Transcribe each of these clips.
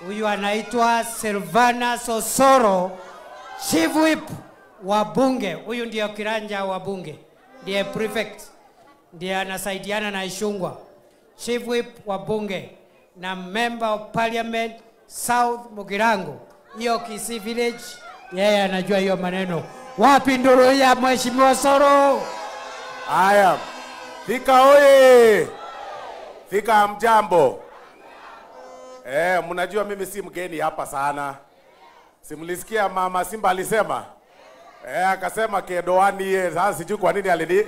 Huyu anaitwa Silvana Sosoro, Chief Whip wa bunge. Huyu ndiye kiranja wa bunge, ndiye prefect, ndiye anasaidiana na Ishungwa. Chief Whip wa bunge na member of parliament South Mugirango, hiyo Kisii village. Yeye anajua hiyo maneno. Wapi nduru ya Mheshimiwa Soro? Haya, Thika oye! Thika mjambo. Mnajua mimi si mgeni hapa sana. Simlisikia Mama Simba alisema? Akasema kedoani yeye. Sasa sijui kwa nini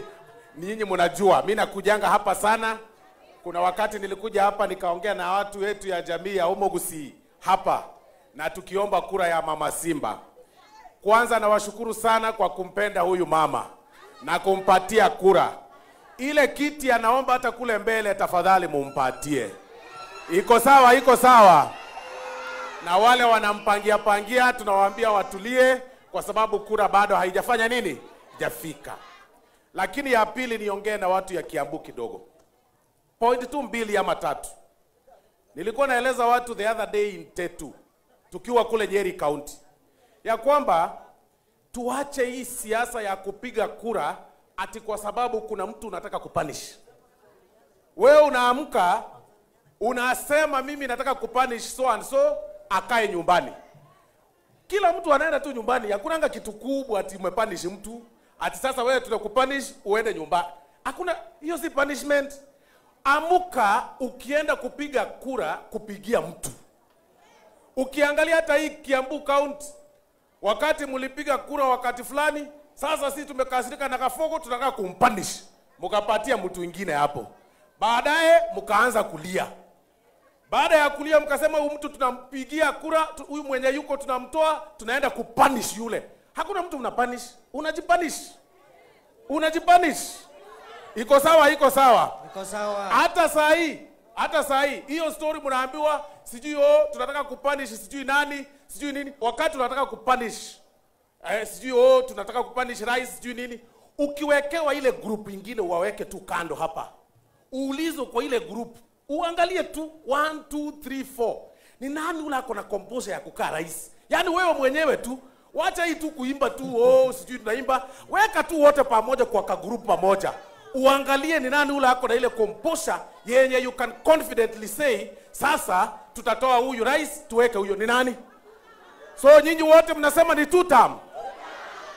nyinyi mnajua. Mimi nakujanga hapa sana. Kuna wakati nilikuja hapa nikaongea na watu wetu ya jamii ya Omogusi hapa na tukiomba kura ya Mama Simba. Kwanza nawashukuru sana kwa kumpenda huyu mama na kumpatia kura. Ile kiti anaomba hata kule mbele tafadhali mumpatie. Iko sawa, iko sawa. Na wale wanampangia tunawaambia watulie kwa sababu kura bado haijafanya nini? Hajafika. Lakini ya pili niongee na watu ya Kiambu kidogo. Point 2 ama 3. Nilikuwa naeleza watu the other day in Tetu tukiwa kule Nyeri County ya kwamba tuache hii siasa ya kupiga kura ati kwa sababu kuna mtu unataka kupunish. Wewe unaamka unasema mimi nataka kupunish so and so, akae nyumbani. Kila mtu anaenda tu nyumbani, hakunanga kitu kubwa ati umepunish mtu ati sasa wewe tunakupunish uende nyumbani. Hakuna, hiyo si punishment. Amuka ukienda kupiga kura kupigia mtu. Ukiangalia hata hii Kiambu County, wakati mlipiga kura wakati fulani, sasa sisi tumekasirika na Kafogo tunataka kumpunish. Mkapatia mtu mwingine hapo. Baadaye mkaanza kulia. Baada ya kulia mkasema huyu mtu tunampigia kura, huyu mwenye yuko tunamtoa, tunaenda kupunish yule. Hakuna mtu mnapunish, unajipunish. Unajipunish. Iko sawa, iko sawa. Iko sawa. Hata saa hii hiyo story mnaambiwa sijui tunataka kupunish sijui nani, sijui nini. Wakati tunataka kupunish sijui tunataka kupunish rais sijui nini, ukiwekewa ile group nyingine waweke tu kando hapa. Uulizo kwa ile group, uangalie tu 1 2 3 4. Ni nani ule ako na composure ya kukaa rais? Yaani wewe mwenyewe tu, wacha hii tu kuimba tu sijui tunaimba, weka tu wote pamoja kwa ka group pamoja. Uangalie ni nani ule ako na ile composure yenye you can confidently say sasa tutatoa huyu rais tuweke huyo ni nani? So nyinyi wote mnasema ni 2 term.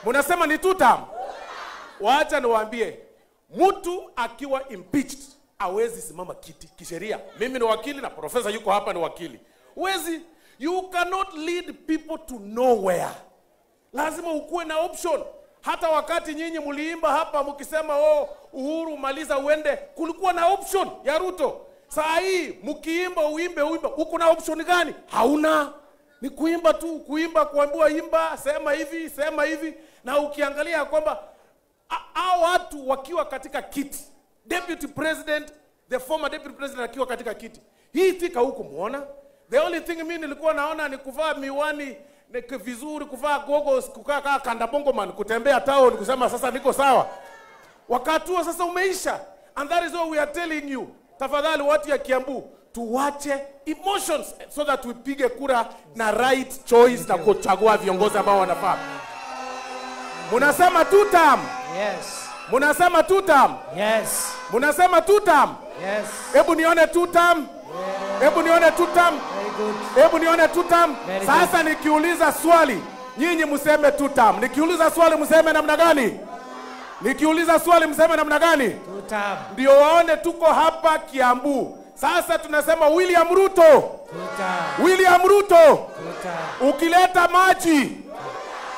Mnasema ni 2 term. Wacha niwaambie, mtu akiwa impeached hawezi simama kiti kisheria. Mimi ni wakili na profesa yuko hapa ni wakili. You cannot lead people to nowhere. Lazima ukuwe na option. Hata wakati nyinyi mliimba hapa mkisema Uhuru maliza uende, kulikuwa na option ya Ruto. Saa hii mkiimba uimbe, uko na option gani? Hauna. Ni kuimba tu, kuambiwa imba, sema hivi. Na ukiangalia kwamba hao watu wakiwa katika kiti, deputy president, the former deputy president akiwa katika kiti, hii Thika huko muona. The only thing mimi nilikuwa naona ni kuvaa miwani vizuri, kuvaa goggles, kukaa kanda bongo man, kutembea town kusema sasa niko sawa. Wakati huo sasa umeisha. And that is what we are telling you. Tafadhali watu ya Kiambu, tuwache emotions so that we pige kura na right choice na kuchagua viongozi ambao wanafaa. Munasema 2 term? Yes. Munasema 2 term? Yes. Munasema 2 term? Yes. Hebu nione 2 term. Hebu nione 2 term. Very good. Hebu nione 2 term. Very Sasa good. Nikiuliza swali, nyinyi mseme 2 term. Nikiuliza swali mseme namna gani? Nikiuliza swali mseme namna gani? 2 term. Ndio waone tuko hapa Kiambu. Sasa tunasema William Ruto. 2 term. William Ruto. 2 term. Ukileta maji,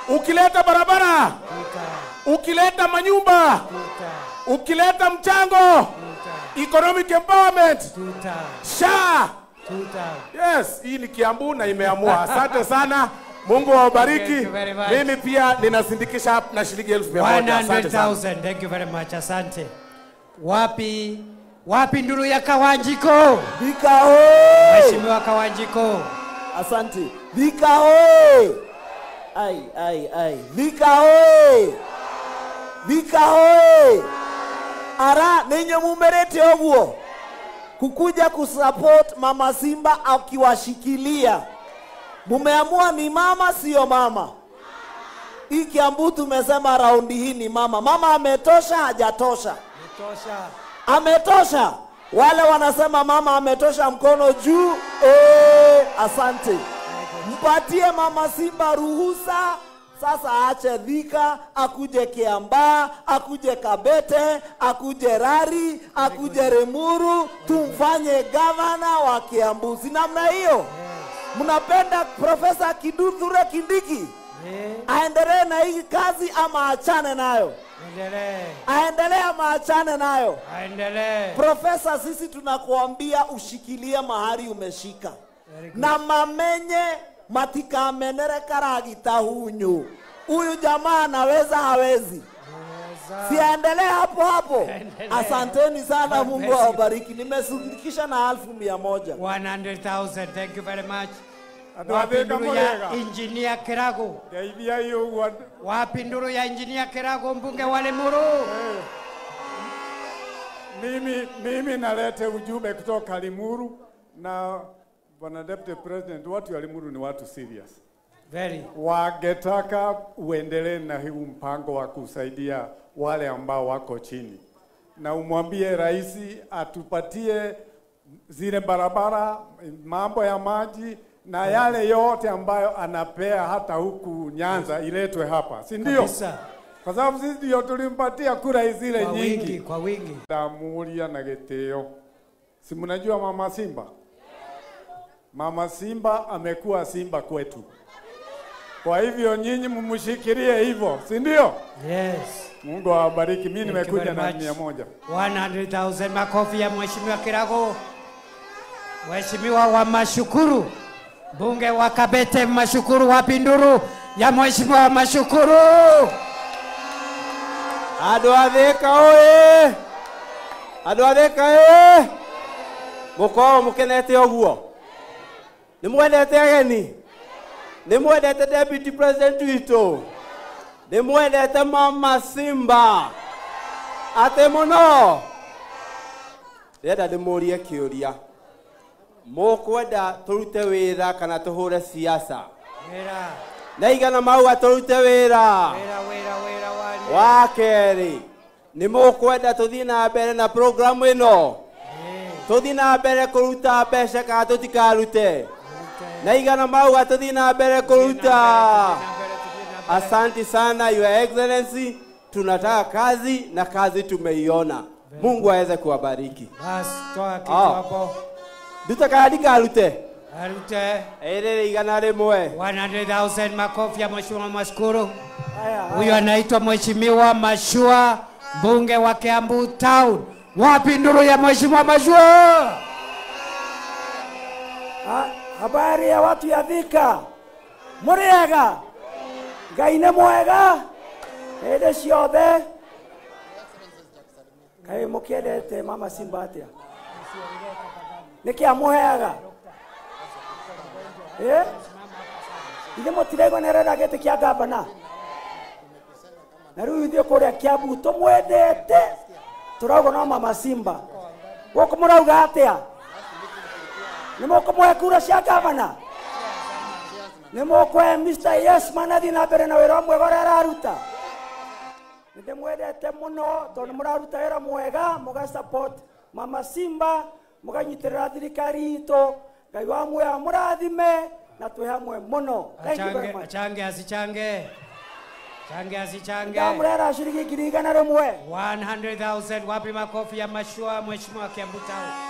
ukileta barabara, 2 term. ukileta manyumba, 2 term. ukileta mchango, 2 term. economic empowerment, 2 term. SHA. 2 term. Yes, hii ni Kiambu na imeamua. Asante sana. Mungu awabariki. Thank you very much. Mimi pia ninasindikisha na shilingi 1,100. Asante sana. 100,000. Thank you very much. Asante. Wapi nduru ya Kawanjiko? Thika hoye! Mheshimiwa Kawanjiko. Asante. Thika hoye! Ai. Thika hoye! Thika hoye! Ara ninyo mumerete oguo. kukuja kusupport Mama Simba akiwashikilia. Mumeamua ni mama sio mama. Hii Kiambu tumesema raundi hii ni mama. Mama ametosha hajatosha? Ametosha. Ametosha. Wale wanasema mama ametosha mkono juu. Asante. Mpatie Mama Simba ruhusa. Sasa aache Thika, akuje Kiambaa, akuje Kabete, akuje Rari, akuje Remuru, tumfanye gavana wa Kiambu. Si namna hiyo? Mnapenda Profesa Kithure Kindiki aendelee na hii kazi ama achane nayo? Aendelee ama achane nayo? Aendelee. Profesa, sisi tunakuambia ushikilie mahali umeshika. Na mamenye matika menere karagita hunyu. Huyu jamaa anaweza hawezi? Si aendelee hapo hapo. Asanteni sana, Mungu awabariki. Nimesindikisha na 100,000. 100,000. Thank you very much. Wapinduru ya Engineer Kirago. Wapinduru ya Engineer Kirago, mbunge wa Limuru. Mimi nalete ujumbe kutoka Limuru na Bwana Deputy President, watu wa Limuru ni watu serious. Very. Wangetaka uendelee na huu mpango wa kusaidia wale ambao wako chini. Na umwambie rais atupatie zile barabara, mambo ya maji na yale yote ambayo anapea hata huku Nyanza iletwe hapa. Si ndio? Kabisa. Kwa sababu sisi ndio tulimpatia kura zile nyingi. Kwa wingi. Damulia na Geteo. Si mnajua Mama Simba? Mama Simba amekuwa simba kwetu. Kwa hivyo nyinyi mumshikilie hivyo, si ndio? Yes. Mungu awabariki. Mimi nimekuja na 100,000. 100,000 makofi ya Mheshimiwa Kirago. Mheshimiwa wa Mashukuru. Bunge wa Kabete Mashukuru, wapinduru ya Mheshimiwa wa Mashukuru. Adwatheka oye. Adwatheka Mukoo mukenete oguo. Nimwendete ageni. Nimwendete Deputy President wito. Nimwendete Mama Simba. Ate muno. Reda ndimurie kiuria. Mukwenda turute wira kana tuhure siasa? Wira. Na igana mau turute wira. Wira wali. Wakeri. Nimukwenda tuthie na mbere na program ino. Tuthie na mbere kuruta mbeca kana tutikarute? Na igana mau tuthie na mbere kuruta. Asante sana Your Excellency, tunataka kazi na kazi tumeiona. Mungu aweze kuwabariki. Bas, toa kitu hapo. Dutakadika alute. Alute. Erere igana rimwe. 100,000 makofi ya Mheshimiwa Mashukuru. Huyu anaitwa Mheshimiwa Mashua, mbunge wa Kiambu Town. Wapi nduru ya Mheshimiwa Mashua? Habari ya watu ya Thika. Muriega. Gaine mwega. Ede ciothe. Kai mukiendete Mama Simba atia. Niki amuheaga. Ile mutirego nerera gete kia gavana. Na riu ithio kuria Kiambu tumwendete. Turauga no Mama Simba. Goko murauga atia. Nimukumuhe kura cia gavana. Nimukwe Mr. Yes manathi na mbere na wira mwega uria araruta. Ndimwendete muno tondu muraruta wira mwega, muga support Mama Simba, muganyitirira thirikari itu. Ngai wa muoyo murathime na twi hamwe muno. Achange asichange. Change asichange. Ndamurera shiringi 100,000. 100,000 wapi makofi ya Mashua Mheshimiwa Kiambu Town.